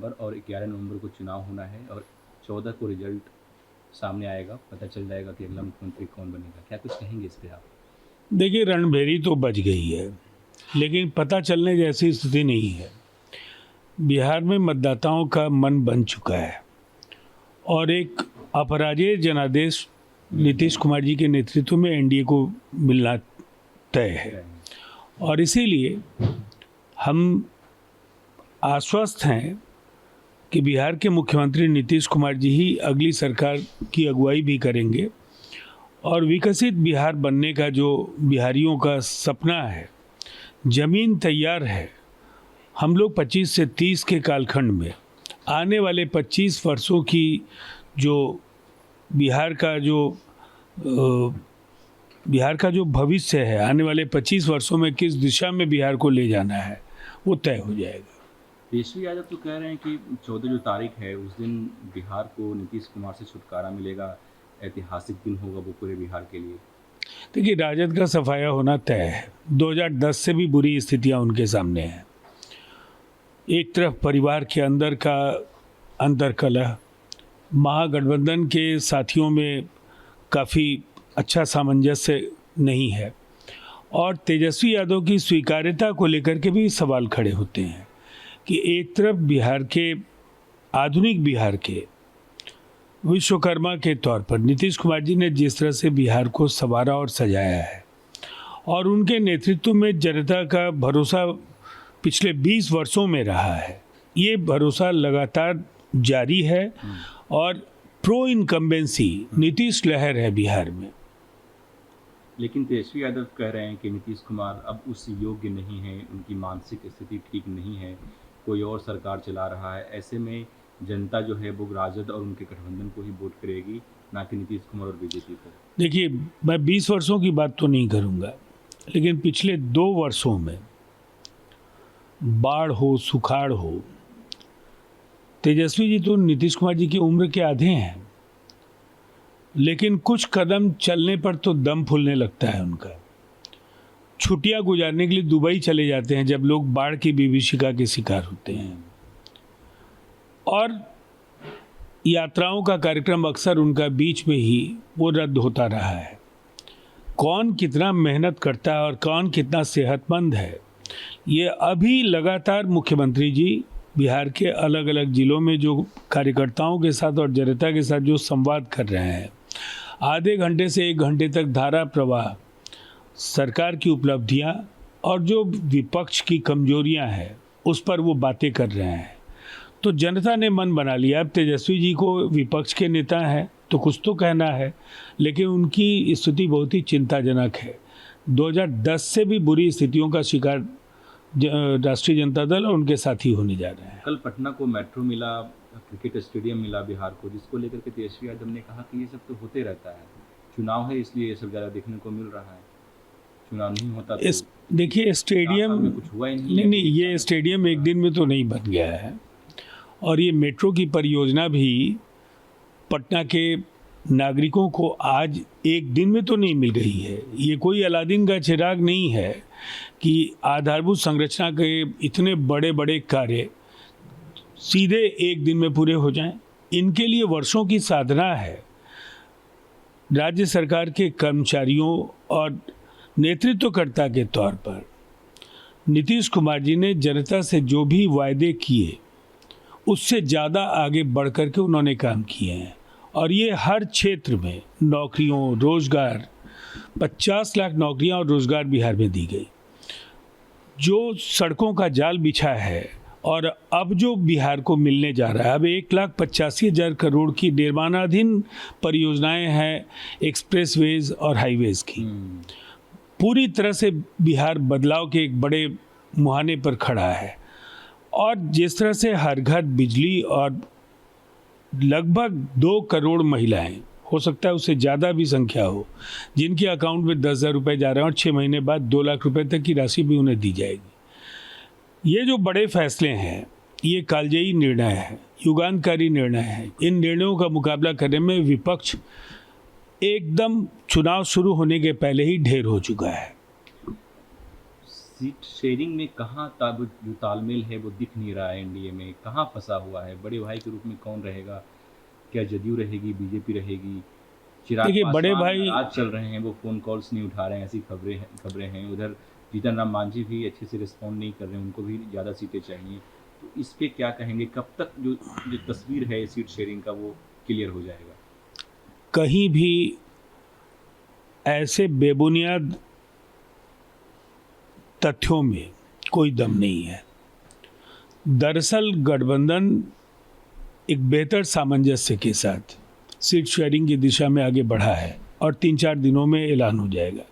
नवंबर और 11 नवंबर को चुनाव होना है और 14 को रिजल्ट सामने आएगा, पता चल जाएगा कि अगला मुख्यमंत्री कौन बनेगा। क्या कुछ कहेंगे इस पे आप? देखिए, रणभेरी तो बच गई है, लेकिन पता चलने जैसी स्थिति नहीं है। बिहार में मतदाताओं का मन बन चुका है और एक अपराजेय जनादेश नीतीश कुमार जी के नेतृत्व में एनडीए को मिलना तय है और इसीलिए हम आश्वस्त हैं कि बिहार के मुख्यमंत्री नीतीश कुमार जी ही अगली सरकार की अगुवाई भी करेंगे और विकसित बिहार बनने का जो बिहारियों का सपना है, जमीन तैयार है। हम लोग 25 से 30 के कालखंड में आने वाले 25 वर्षों की जो बिहार का जो भविष्य है, आने वाले 25 वर्षों में किस दिशा में बिहार को ले जाना है, वो तय हो जाएगा। तेजस्वी यादव तो कह रहे हैं कि 14 जो तारीख है उस दिन बिहार को नीतीश कुमार से छुटकारा मिलेगा, ऐतिहासिक दिन होगा वो पूरे बिहार के लिए। देखिए, राजद का सफाया होना तय है। 2010 से भी बुरी स्थितियां उनके सामने हैं। एक तरफ परिवार के अंदर का अंतर्कलह, महागठबंधन के साथियों में काफ़ी अच्छा सामंजस्य नहीं है और तेजस्वी यादव की स्वीकार्यता को लेकर के भी सवाल खड़े होते हैं कि एक तरफ बिहार के, आधुनिक बिहार के विश्वकर्मा के तौर पर नीतीश कुमार जी ने जिस तरह से बिहार को संवारा और सजाया है और उनके नेतृत्व में जनता का भरोसा पिछले 20 वर्षों में रहा है, ये भरोसा लगातार जारी है और प्रो इनकम्बेंसी नीतीश लहर है बिहार में। लेकिन तेजस्वी यादव कह रहे हैं कि नीतीश कुमार अब उस योग्य नहीं है, उनकी मानसिक स्थिति ठीक नहीं है, कोई और सरकार चला रहा है। ऐसे में जनता जो है वो राजद और उनके गठबंधन को ही वोट करेगी, ना कि नीतीश कुमार और बीजेपी को। देखिए, मैं 20 वर्षों की बात तो नहीं करूँगा, लेकिन पिछले 2 वर्षों में बाढ़ हो, सुखाड़ हो, तेजस्वी जी तो नीतीश कुमार जी की उम्र के आधे हैं, लेकिन कुछ कदम चलने पर तो दम फूलने लगता है उनका। छुट्टियां गुजारने के लिए दुबई चले जाते हैं जब लोग बाढ़ की विभीषिका के शिकार होते हैं और यात्राओं का कार्यक्रम अक्सर उनका बीच में ही वो रद्द होता रहा है। कौन कितना मेहनत करता है और कौन कितना सेहतमंद है, ये अभी लगातार मुख्यमंत्री जी बिहार के अलग अलग जिलों में जो कार्यकर्ताओं के साथ और जनता के साथ जो संवाद कर रहे हैं, आधे घंटे से 1 घंटे तक धारा प्रवाह, सरकार की उपलब्धियां और जो विपक्ष की कमजोरियां हैं उस पर वो बातें कर रहे हैं। तो जनता ने मन बना लिया। अब तेजस्वी जी को विपक्ष के नेता हैं तो कुछ तो कहना है, लेकिन उनकी स्थिति बहुत ही चिंताजनक है। 2010 से भी बुरी स्थितियों का शिकार राष्ट्रीय जनता दल और उनके साथी होने जा रहे हैं। कल पटना को मेट्रो मिला, क्रिकेट स्टेडियम मिला बिहार को, जिसको लेकर के तेजस्वी यादव ने कहा कि ये सब तो होते रहता है, चुनाव है इसलिए ये सब ज़्यादा देखने को मिल रहा है, चुनाव नहीं होता तो देखिए, स्टेडियम कुछ हुआ ही नहीं। नहीं, ये स्टेडियम एक दिन में तो नहीं बन गया है और ये मेट्रो की परियोजना भी पटना के नागरिकों को आज एक दिन में तो नहीं मिल रही है। ये कोई अलादीन का चिराग नहीं है कि आधारभूत संरचना के इतने बड़े बड़े कार्य सीधे एक दिन में पूरे हो जाएं। इनके लिए वर्षों की साधना है। राज्य सरकार के कर्मचारियों और नेतृत्वकर्ता के तौर पर नीतीश कुमार जी ने जनता से जो भी वायदे किए उससे ज़्यादा आगे बढ़ कर के उन्होंने काम किए हैं और ये हर क्षेत्र में नौकरियों, रोजगार, 50 लाख नौकरियां और रोजगार बिहार में दी गई। जो सड़कों का जाल बिछा है और अब जो बिहार को मिलने जा रहा है, अब 1,85,000 करोड़ की निर्माणाधीन परियोजनाएं हैं, एक्सप्रेसवेज और हाईवेज की। पूरी तरह से बिहार बदलाव के एक बड़े मुहाने पर खड़ा है और जिस तरह से हर घर बिजली और लगभग 2 करोड़ महिलाएं, हो सकता है उससे ज़्यादा भी संख्या हो, जिनके अकाउंट में 10,000 रुपये जा रहे हैं और 6 महीने बाद 2 लाख रुपए तक की राशि भी उन्हें दी जाएगी। ये जो बड़े फैसले हैं, ये कालजयी निर्णय है, युगांतकारी निर्णय है। इन निर्णयों का मुकाबला करने में विपक्ष एकदम चुनाव शुरू होने के पहले ही ढेर हो चुका है। सीट शेयरिंग में कहाँ ताब जो तालमेल है वो दिख नहीं रहा है एनडीए में, कहाँ फँसा हुआ है? बड़े भाई के रूप में कौन रहेगा? क्या जदयू रहेगी, बीजेपी रहेगी? चिराग देखिए बड़े पासवान भाई, नाराज़ चल रहे हैं, वो फ़ोन कॉल्स नहीं उठा रहे हैं, ऐसी खबरें हैं। उधर जीतन राम मांझी भी अच्छे से रिस्पॉन्ड नहीं कर रहे हैं, उनको भी ज़्यादा सीटें चाहिए। तो इस पे क्या कहेंगे? कब तक जो जो तस्वीर है सीट शेयरिंग का वो क्लियर हो जाएगा? कहीं भी ऐसे बेबुनियाद तथ्यों में कोई दम नहीं है। दरअसल गठबंधन एक बेहतर सामंजस्य के साथ सीट शेयरिंग की दिशा में आगे बढ़ा है और 3-4 दिनों में ऐलान हो जाएगा।